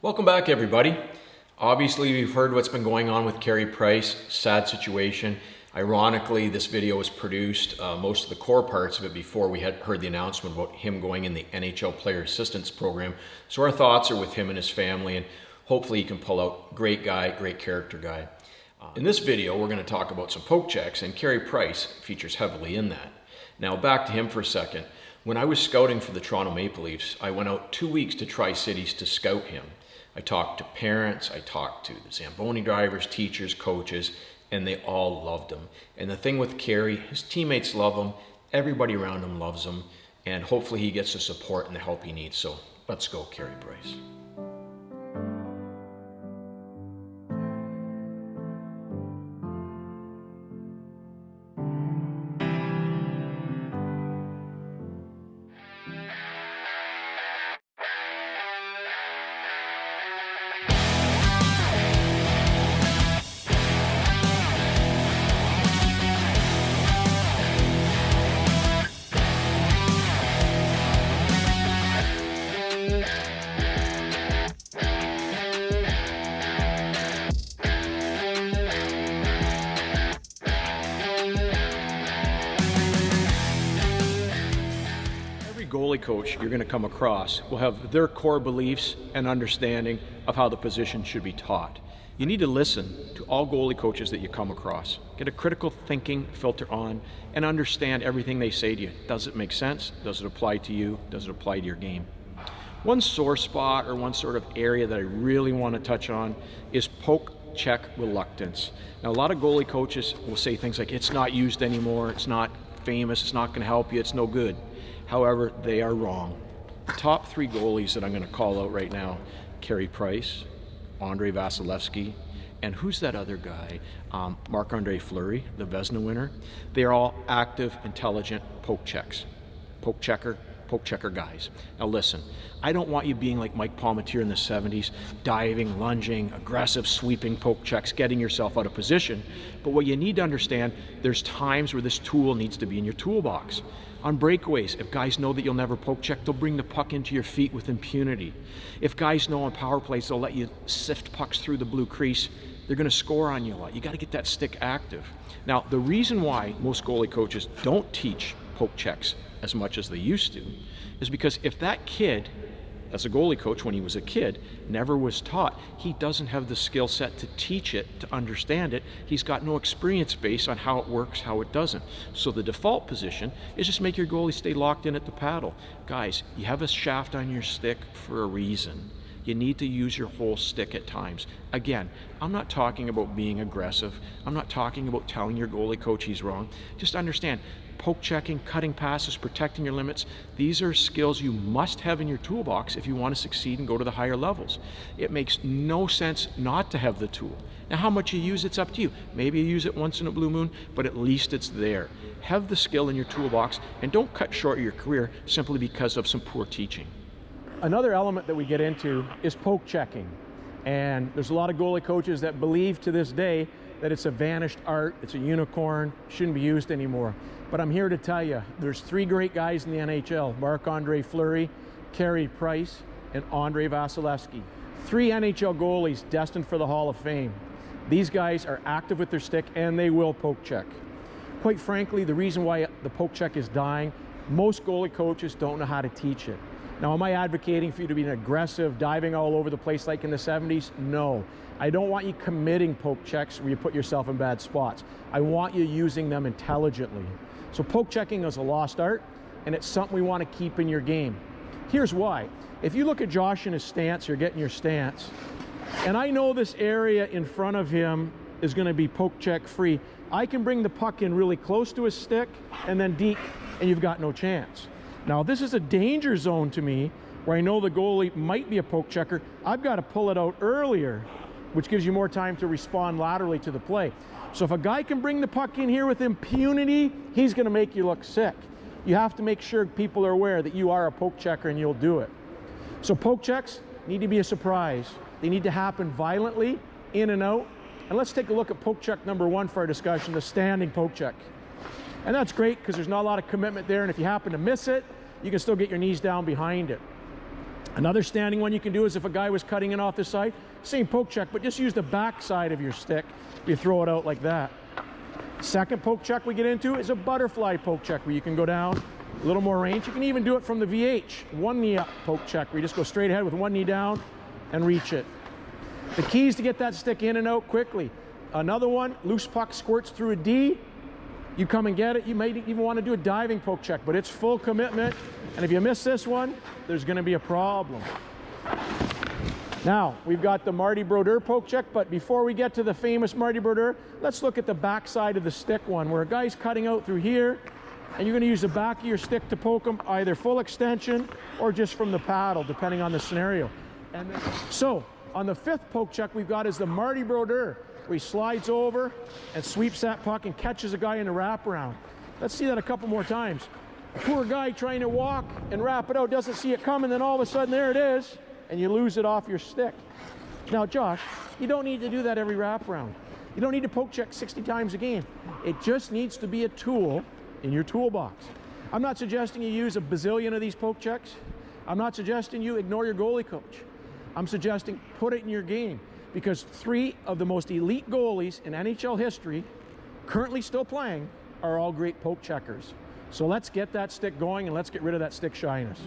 Welcome back, everybody. Obviously, we've heard what's been going on with Carey Price. Sad situation. Ironically, this video was produced, most of the core parts of it, before we had heard the announcement about him going in the NHL Player Assistance Program. So our thoughts are with him and his family, and hopefully he can pull out. Great guy, great character guy. In this video, we're going to talk about some poke checks, and Carey Price features heavily in that. Now, back to him for a second. When I was scouting for the Toronto Maple Leafs, I went out 2 weeks to Tri-Cities to scout him. I talked to parents, I talked to the Zamboni drivers, teachers, coaches, and they all loved him. And the thing with Carey, his teammates love him, everybody around him loves him, and hopefully he gets the support and the help he needs. So let's go, Carey Price. Goalie coach you're going to come across will have their core beliefs and understanding of how the position should be taught. You need to listen to all goalie coaches that you come across. Get a critical thinking filter on and understand everything they say to you. Does it make sense? Does it apply to you? Does it apply to your game? One sore spot or one sort of area that I really want to touch on is poke check reluctance. Now, a lot of goalie coaches will say things like, it's not used anymore, it's not famous, it's not going to help you, it's no good. However, they are wrong. The top three goalies that I'm going to call out right now, Carey Price, Andrei Vasilevskiy, and who's that other guy? Marc-Andre Fleury, the Vezina winner. They're all active, intelligent poke checks. Poke checker guys. Now listen, I don't want you being like Mike Palmateer in the 70s, diving, lunging, aggressive, sweeping poke checks, getting yourself out of position. But what you need to understand, there's times where this tool needs to be in your toolbox. On breakaways, if guys know that you'll never poke check, they'll bring the puck into your feet with impunity. If guys know on power plays, they'll let you sift pucks through the blue crease, they're going to score on you a lot. You got to get that stick active. Now, the reason why most goalie coaches don't teach poke checks as much as they used to is because if that kid, as a goalie coach when he was a kid, never was taught, he doesn't have the skill set to teach it, to understand it. He's got no experience base on how it works, how it doesn't. So the default position is just make your goalie stay locked in at the paddle. Guys, you have a shaft on your stick for a reason. You need to use your whole stick at times. Again, I'm not talking about being aggressive. I'm not talking about telling your goalie coach he's wrong. Just understand, poke checking, cutting passes, protecting your limits, these are skills you must have in your toolbox if you want to succeed and go to the higher levels. It makes no sense not to have the tool. Now, how much you use, it's up to you. Maybe you use it once in a blue moon, but at least it's there. Have the skill in your toolbox and don't cut short your career simply because of some poor teaching. Another element that we get into is poke checking. And there's a lot of goalie coaches that believe to this day that it's a vanished art, it's a unicorn, shouldn't be used anymore. But I'm here to tell you, there's three great guys in the NHL, Marc-Andre Fleury, Carey Price, and Andrei Vasilevskiy. Three NHL goalies destined for the Hall of Fame. These guys are active with their stick and they will poke check. Quite frankly, the reason why the poke check is dying, most goalie coaches don't know how to teach it. Now, am I advocating for you to be an aggressive, diving all over the place like in the 70s? No. I don't want you committing poke checks where you put yourself in bad spots. I want you using them intelligently. So poke checking is a lost art, and it's something we want to keep in your game. Here's why. If you look at Josh in his stance, you're getting your stance, and I know this area in front of him is going to be poke check free, I can bring the puck in really close to his stick and then deke, and you've got no chance. Now, this is a danger zone to me where I know the goalie might be a poke checker. I've got to pull it out earlier, which gives you more time to respond laterally to the play. So if a guy can bring the puck in here with impunity, he's going to make you look sick. You have to make sure people are aware that you are a poke checker and you'll do it. So poke checks need to be a surprise. They need to happen violently, in and out. And let's take a look at poke check number one for our discussion, the standing poke check. And that's great because there's not a lot of commitment there, and if you happen to miss it, you can still get your knees down behind it. Another standing one you can do is if a guy was cutting in off the side, same poke check, but just use the back side of your stick. You throw it out like that. Second poke check we get into is a butterfly poke check, where you can go down a little more range. You can even do it from the VH, one knee up poke check, where you just go straight ahead with one knee down and reach it. The key is to get that stick in and out quickly. Another one, loose puck squirts through a D. You come and get it. You may even want to do a diving poke check, but it's full commitment. And if you miss this one, there's going to be a problem. Now, we've got the Marty Brodeur poke check, but before we get to the famous Marty Brodeur, let's look at the back side of the stick one, where a guy's cutting out through here, and you're going to use the back of your stick to poke him, either full extension or just from the paddle, depending on the scenario. And then, so, on the fifth poke check we've got is the Marty Brodeur, where he slides over and sweeps that puck and catches a guy in the wraparound. Let's see that a couple more times. Poor guy trying to walk and wrap it out, doesn't see it coming, then all of a sudden there it is, and you lose it off your stick. Now, Josh, you don't need to do that every wraparound. You don't need to poke check 60 times a game. It just needs to be a tool in your toolbox. I'm not suggesting you use a bazillion of these poke checks. I'm not suggesting you ignore your goalie coach. I'm suggesting put it in your game, because 3 of the most elite goalies in NHL history, currently still playing, are all great poke checkers. So let's get that stick going and let's get rid of that stick shyness.